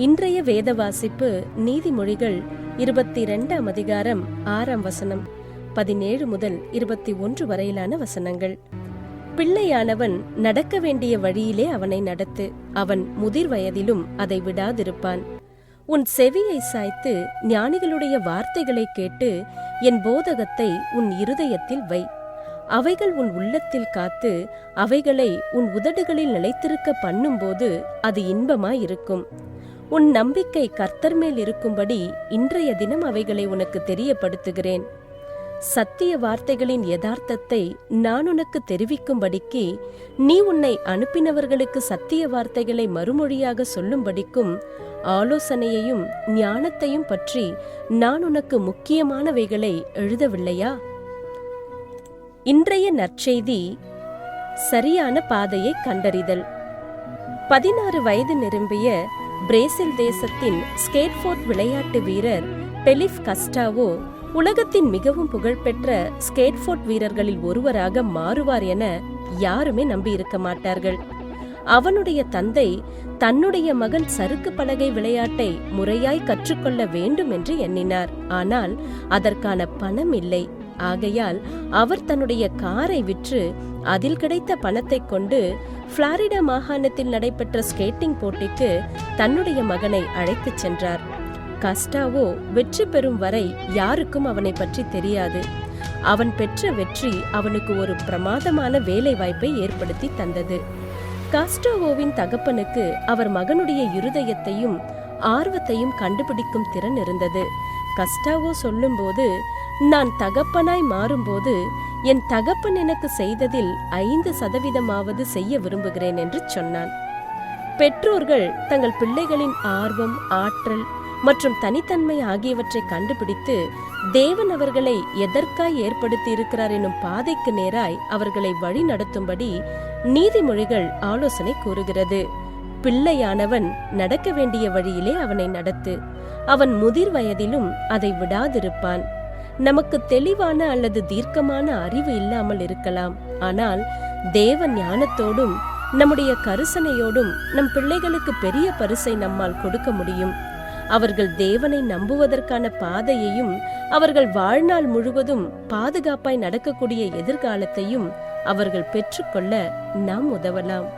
இன்றைய வேத வாசிப்பு நீதிமொழிகள் 22ஆம் அதிகாரம் 6ஆம் வசனம் 17 முதல் 21 வரையிலான வசனங்கள். பிள்ளையானவன் நடக்க வேண்டிய வழியிலே அவனை நடத்து, அவன் முதிர் வயதிலும் அதை விடாதிருப்பான். உன் செவியை சாய்த்து ஞானிகளுடைய வார்த்தைகளை கேட்டு என் போதகத்தை உன் இருதயத்தில் வை. அவைகள் உன் உள்ளத்தில் காத்து அவைகளை உன் உதடுகளில் நிலைத்திருக்க பண்ணும்போது அது இன்பமாயிருக்கும். உன் நம்பிக்கை கர்த்தர் மேல் இருக்கும்படி இன்றைய தினம் அவைகளை உனக்கு தெரியப்படுத்துகிறேன். சத்திய வார்த்தைகளின் யதார்த்தத்தை நான் உனக்கு தெரிவிக்கும்படிக்கு நீ உன்னை அனுப்பினவர்களுக்கு சத்திய வார்த்தைகளை மறுமொழியாக சொல்லும்படிக்கும் ஆலோசனையையும் ஞானத்தையும் பற்றி நான் உனக்கு முக்கியமானவைகளை எழுதவில்லையா? இன்றைய நற்செய்தி சரியான பாதையை கண்டறிதல். 16 வயது நிரம்பிய பிரேசில் தேசத்தின் ஸ்கேட்போர்ட் விளையாட்டு வீரர் பெலிப் கஸ்டாவோ உலகத்தின் மிகவும் புகழ்பெற்ற ஸ்கேட்போர்ட் வீரர்களில் ஒருவராக மாறுவார் என யாருமே நம்பியிருக்க மாட்டார்கள். அவனுடைய தந்தை தன்னுடைய மகன் சறுக்கு பலகை விளையாட்டை முறையாய் கற்றுக்கொள்ள வேண்டும் என்று எண்ணினார். ஆனால் அதற்கான பணம் இல்லை. ஆகையால் அவர் தன்னுடைய காரை விற்று அதில் கிடைத்த பணத்தை கொண்டு புளோரிடா மாகாணத்தில் நடைபெற்ற ஸ்கேட்டிங் போட்டிக்கு தன்னுடைய மகனை அழைத்துச் சென்றார். கஸ்டாவோ வெற்றி பெறும் வரை யாருக்கும் அவனை பற்றி தெரியாது. அவன் பெற்ற வெற்றி அவனுக்கு ஒரு பிரமாதமான வேலை வாய்ப்பை ஏற்படுத்தி தந்தது. கஸ்டாவோவின் தகப்பனுக்கு அவர் மகனுடைய இருதயத்தையும் ஆர்வத்தையும் கண்டுபிடிக்கும் திறன் இருந்தது. கஸ்டாவோ சொல்லும்போது, நான் தகப்பனாய் மாறும்போது என் தகப்பன் எனக்கு செய்ததில் 5% செய்ய விரும்புகிறேன் என்று சொன்னான். பெற்றோர்கள் தங்கள் பிள்ளைகளின் ஆர்வம், ஆற்றல் மற்றும் தனித்தன்மை ஆகியவற்றை கண்டுபிடித்து தேவன் அவர்களை எதற்காய் ஏற்படுத்தி இருக்கிறார் எனும் பாதைக்கு நேராய் அவர்களை வழி நடத்தும்படி நீதிமொழிகள் ஆலோசனை கூறுகிறது. பிள்ளையானவன் நடக்க வேண்டிய வழியிலே அவனை நடத்து, அவன் முதிர் வயதிலும் அதை விடாதிருப்பான். நமக்கு தெளிவான அல்லது தீர்க்கமான அறிவு இல்லாமல் இருக்கலாம். ஆனால் தேவ ஞானத்தோடும் நம்முடைய கரிசனையோடும் நம் பிள்ளைகளுக்கு பெரிய பரிசை நம்மால் கொடுக்க முடியும். அவர்கள் தேவனை நம்புவதற்கான பாதையையும் அவர்கள் வாழ்நாள் முழுவதும் பாதுகாப்பாய் நடக்கக்கூடிய எதிர்காலத்தையும் அவர்கள் பெற்றுக்கொள்ள நாம் உதவலாம்.